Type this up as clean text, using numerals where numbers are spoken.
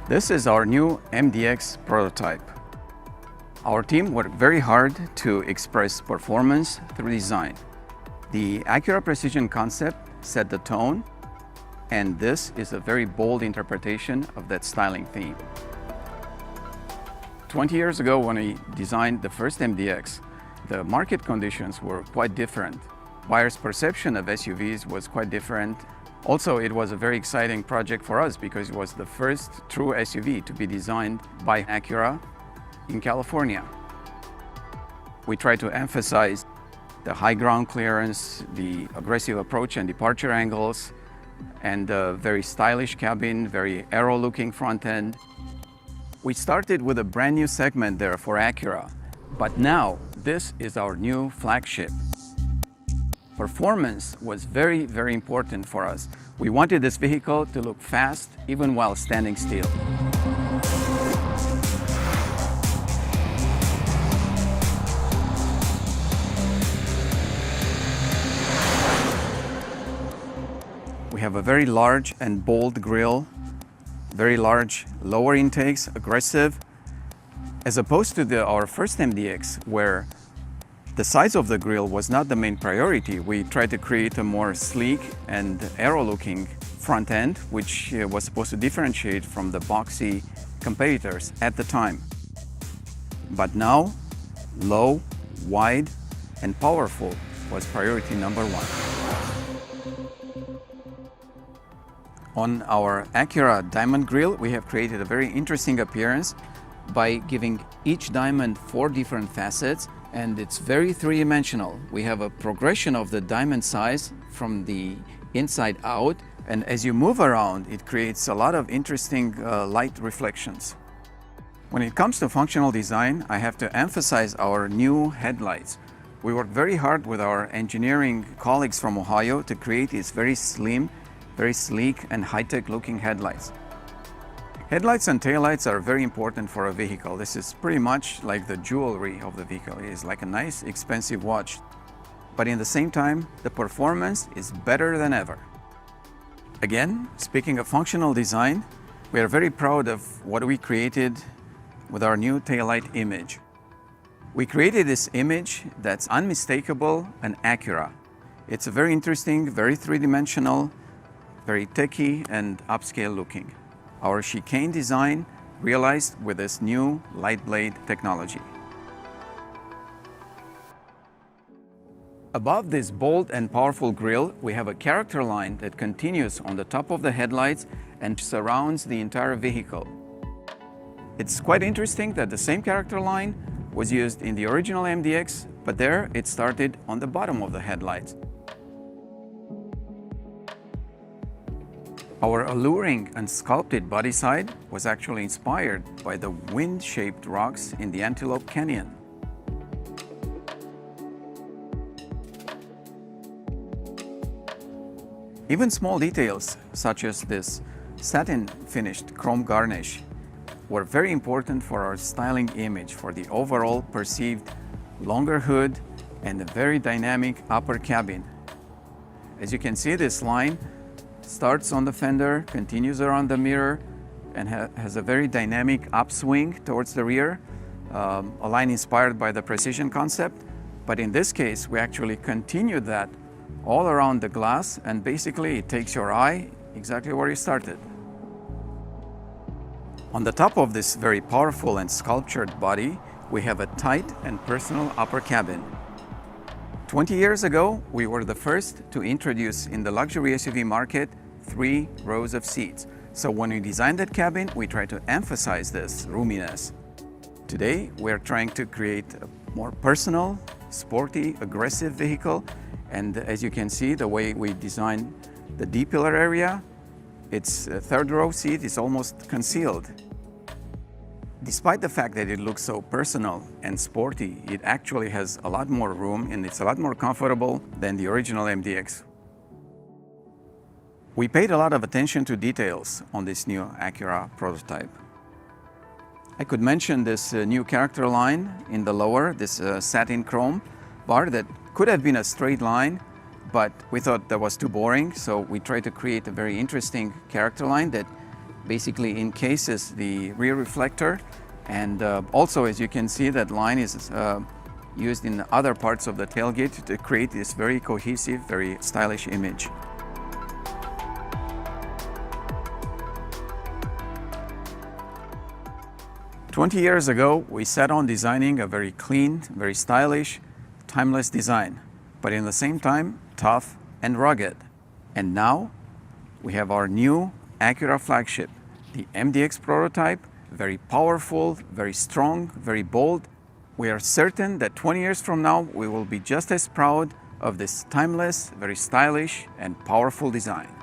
This is our new MDX prototype. Our team worked very hard to express performance through design. The Acura Precision concept set the tone, and this is a very bold interpretation of that styling theme. 20 years ago, when we designed the first MDX, the market conditions were quite different. Buyers' perception of SUVs was quite different. Also, it was a very exciting project for us because it was the first true SUV to be designed by Acura in California. We tried to emphasize the high ground clearance, the aggressive approach and departure angles, and a very stylish cabin, very aero-looking front end. We started with a brand new segment there for Acura, but now this is our new flagship. Performance was very, very important for us. We wanted this vehicle to look fast even while standing still. We have a very large and bold grille, very large lower intakes, aggressive, as opposed to our first MDX, where the size of the grille was not the main priority. We tried to create a more sleek and aero-looking front end, which was supposed to differentiate from the boxy competitors at the time. But now, low, wide, and powerful was priority number one. On our Acura diamond grille, we have created a very interesting appearance by giving each diamond 4 different facets, and it's very three-dimensional. We have a progression of the diamond size from the inside out, and as you move around, it creates a lot of interesting light reflections. When it comes to functional design, I have to emphasize our new headlights. We worked very hard with our engineering colleagues from Ohio to create these very slim, very sleek and high-tech looking headlights. Headlights and taillights are very important for a vehicle. This is pretty much like the jewelry of the vehicle. It is like a nice, expensive watch. But in the same time, the performance is better than ever. Again, speaking of functional design, we are very proud of what we created with our new taillight image. We created this image that's unmistakable and Acura. It's a very interesting, very three-dimensional, very techy and upscale looking. Our chicane design realized with this new light blade technology. Above this bold and powerful grille, we have a character line that continues on the top of the headlights and surrounds the entire vehicle. It's quite interesting that the same character line was used in the original MDX, but there it started on the bottom of the headlights. Our alluring and sculpted body side was actually inspired by the wind-shaped rocks in the Antelope Canyon. Even small details, such as this satin-finished chrome garnish, were very important for our styling image, for the overall perceived longer hood and a very dynamic upper cabin. As you can see, this line starts on the fender, continues around the mirror, and has a very dynamic upswing towards the rear, a line inspired by the Precision concept. But in this case, we actually continued that all around the glass, and basically it takes your eye exactly where you started. On the top of this very powerful and sculptured body, we have a tight and personal upper cabin. 20 years ago, we were the first to introduce in the luxury SUV market 3 rows of seats. So when we designed that cabin, we tried to emphasize this roominess. Today, we're trying to create a more personal, sporty, aggressive vehicle. And as you can see, the way we designed the D-pillar area, its third row seat is almost concealed. Despite the fact that it looks so personal and sporty, it actually has a lot more room and it's a lot more comfortable than the original MDX. We paid a lot of attention to details on this new Acura prototype. I could mention this new character line in the lower, this satin chrome bar that could have been a straight line, but we thought that was too boring, so we tried to create a very interesting character line that basically encases the rear reflector, and also, as you can see, that line is used in other parts of the tailgate to create this very cohesive, very stylish image. "20 years ago, we set on designing a very clean, very stylish, timeless design, but in the same time, tough and rugged. And now, we have our new Acura flagship, the MDX prototype, very powerful, very strong, very bold. We are certain that 20 years from now, we will be just as proud of this timeless, very stylish, and powerful design."